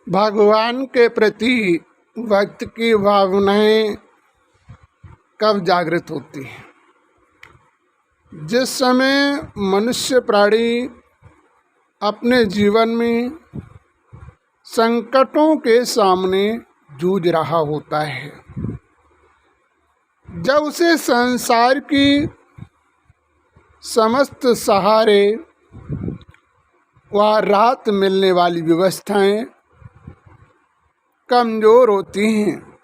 भगवान के प्रति भक्त की भावनाएं कब जागृत होती हैं? जिस समय मनुष्य प्राणी अपने जीवन में संकटों के सामने जूझ रहा होता है, जब उसे संसार की समस्त सहारे व राहत मिलने वाली व्यवस्थाएं कमजोर होती हैं,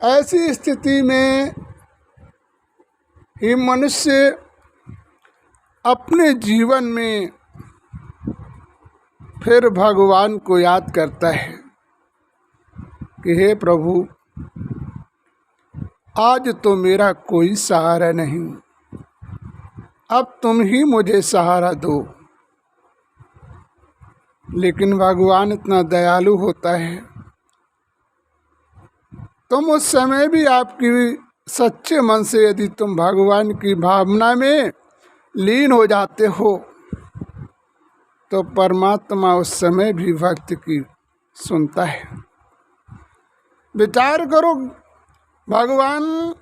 ऐसी स्थिति में ही मनुष्य अपने जीवन में फिर भगवान को याद करता है कि हे प्रभु, आज तो मेरा कोई सहारा नहीं, अब तुम ही मुझे सहारा दो। लेकिन भगवान इतना दयालु होता है, तुम उस समय भी आपकी सच्चे मन से यदि तुम भगवान की भावना में लीन हो जाते हो तो परमात्मा उस समय भी भक्त की सुनता है। विचार करो, भगवान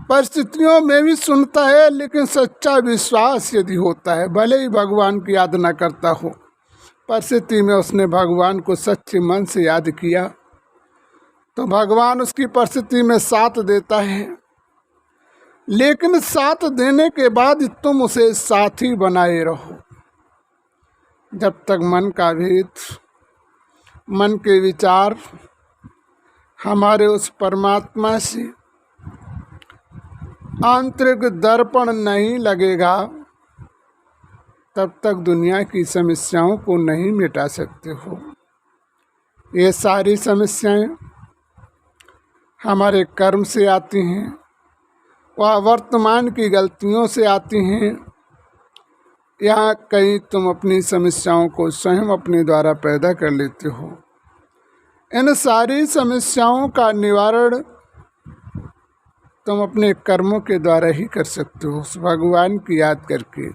परिस्थितियों में भी सुनता है, लेकिन सच्चा विश्वास यदि होता है, भले ही भगवान की याद न करता हो, परिस्थिति में उसने भगवान को सच्चे मन से याद किया तो भगवान उसकी परिस्थिति में साथ देता है। लेकिन साथ देने के बाद तुम उसे साथी बनाए रहो। जब तक मन का भेद, मन के विचार हमारे उस परमात्मा से आंतरिक दर्पण नहीं लगेगा, तब तक दुनिया की समस्याओं को नहीं मिटा सकते हो। ये सारी समस्याएं हमारे कर्म से आती हैं, वह वर्तमान की गलतियों से आती हैं, या कहीं तुम अपनी समस्याओं को स्वयं अपने द्वारा पैदा कर लेते हो। इन सारी समस्याओं का निवारण तुम अपने कर्मों के द्वारा ही कर सकते हो, उस भगवान की याद करके।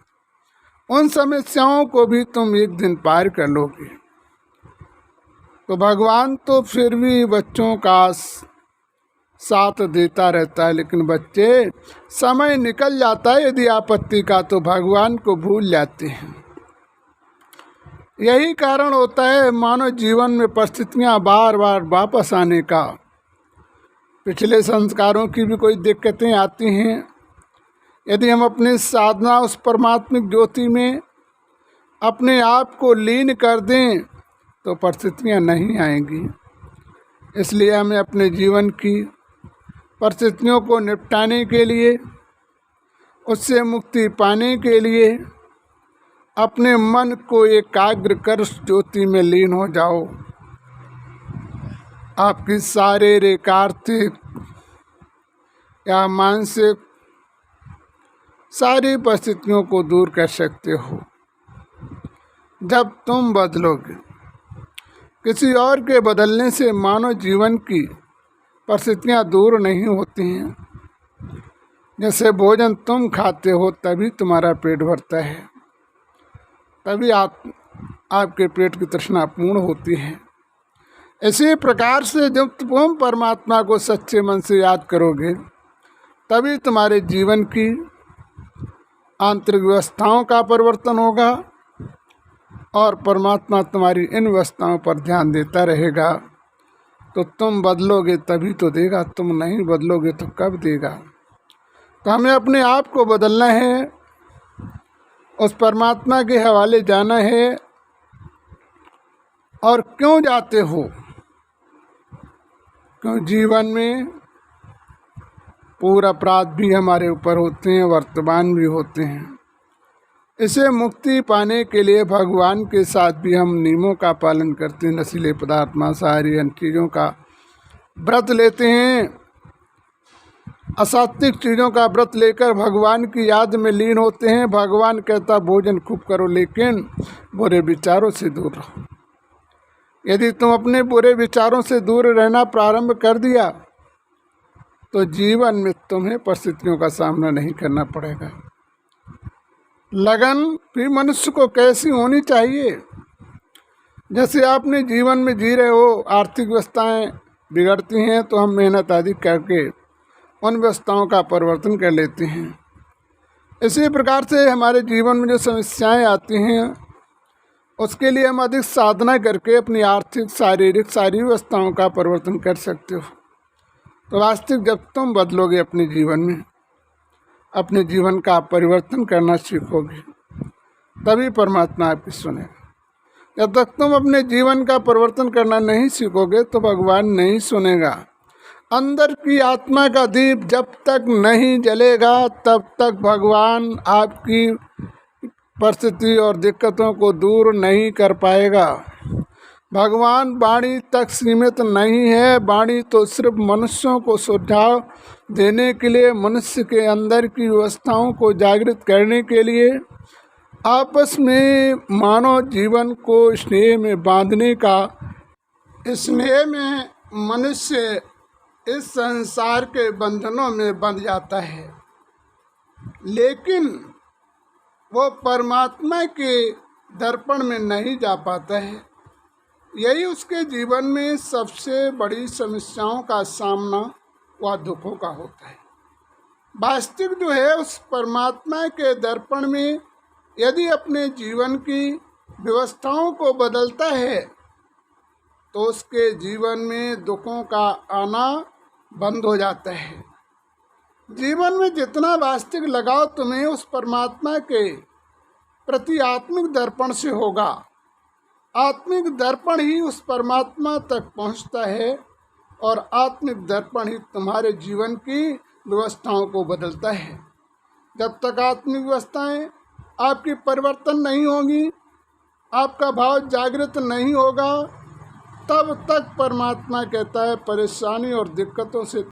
उन समस्याओं को भी तुम एक दिन पार कर लोगे। तो भगवान तो फिर भी बच्चों का साथ देता रहता है, लेकिन बच्चे समय निकल जाता है यदि आपत्ति का तो भगवान को भूल जाते हैं। यही कारण होता है मानव जीवन में परिस्थितियां बार बार वापस आने का। पिछले संस्कारों की भी कोई दिक्कतें आती हैं, यदि हम अपनी साधना उस परमात्मिक ज्योति में अपने आप को लीन कर दें तो परिस्थितियां नहीं आएंगी। इसलिए हमें अपने जीवन की परिस्थितियों को निपटाने के लिए, उससे मुक्ति पाने के लिए अपने मन को एकाग्र कर उस ज्योति में लीन हो जाओ। आपकी शारीरिक, आर्थिक या मानसिक सारी परिस्थितियों को दूर कर सकते हो जब तुम बदलोगे। किसी और के बदलने से मानव जीवन की परिस्थितियां दूर नहीं होती हैं। जैसे भोजन तुम खाते हो तभी तुम्हारा पेट भरता है, तभी आपके पेट की तृष्णा पूर्ण होती है। इसी प्रकार से जब तुम परमात्मा को सच्चे मन से याद करोगे तभी तुम्हारे जीवन की आंतरिक व्यवस्थाओं का परिवर्तन होगा और परमात्मा तुम्हारी इन व्यवस्थाओं पर ध्यान देता रहेगा। तो तुम बदलोगे तभी तो देगा, तुम नहीं बदलोगे तो कब देगा। तो हमें अपने आप को बदलना है, उस परमात्मा के हवाले जाना है। और क्यों जाते हो? क्यों जीवन में पूरा अपराध भी हमारे ऊपर होते हैं, वर्तमान भी होते हैं। इसे मुक्ति पाने के लिए भगवान के साथ भी हम नियमों का पालन करते हैं, नशीले पदार्थ, मांसाहारी अन्य चीज़ों का व्रत लेते हैं, असात्विक चीज़ों का व्रत लेकर भगवान की याद में लीन होते हैं। भगवान कहता भोजन खूब करो, लेकिन बुरे विचारों से दूर रहो। यदि तुम अपने बुरे विचारों से दूर रहना प्रारंभ कर दिया तो जीवन में तुम्हें परिस्थितियों का सामना नहीं करना पड़ेगा। लगन भी मनुष्य को कैसी होनी चाहिए? जैसे आपने जीवन में जी रहे हो, आर्थिक व्यवस्थाएं बिगड़ती हैं तो हम मेहनत आदि करके उन व्यवस्थाओं का परिवर्तन कर लेते हैं। इसी प्रकार से हमारे जीवन में जो समस्याएं आती हैं उसके लिए हम अधिक साधना करके अपनी आर्थिक, शारीरिक सारी व्यवस्थाओं का परिवर्तन कर सकते हो। तो वास्तविक जब तुम बदलोगे अपने जीवन में, अपने जीवन का परिवर्तन करना सीखोगे, तभी परमात्मा आपकी सुनेगा। जब तक तुम अपने जीवन का परिवर्तन करना नहीं सीखोगे तो भगवान नहीं सुनेगा। अंदर की आत्मा का दीप जब तक नहीं जलेगा तब तक भगवान आपकी परिस्थिति और दिक्कतों को दूर नहीं कर पाएगा। भगवान वाणी तक सीमित नहीं है। वाणी तो सिर्फ मनुष्यों को सुझाव देने के लिए, मनुष्य के अंदर की व्यवस्थाओं को जागृत करने के लिए, आपस में मानव जीवन को स्नेह में बांधने का। स्नेह में मनुष्य इस संसार के बंधनों में बंध जाता है, लेकिन वो परमात्मा के दर्पण में नहीं जा पाता है। यही उसके जीवन में सबसे बड़ी समस्याओं का सामना व दुखों का होता है। वास्तविक जो है उस परमात्मा के दर्पण में यदि अपने जीवन की व्यवस्थाओं को बदलता है तो उसके जीवन में दुखों का आना बंद हो जाता है। जीवन में जितना वास्तविक लगाव तुम्हें उस परमात्मा के प्रति आत्मिक दर्पण से होगा, आत्मिक दर्पण ही उस परमात्मा तक पहुंचता है और आत्मिक दर्पण ही तुम्हारे जीवन की व्यवस्थाओं को बदलता है। जब तक आत्मिक व्यवस्थाएं आपकी परिवर्तन नहीं होगी, आपका भाव जागृत नहीं होगा, तब तक परमात्मा कहता है परेशानी और दिक्कतों से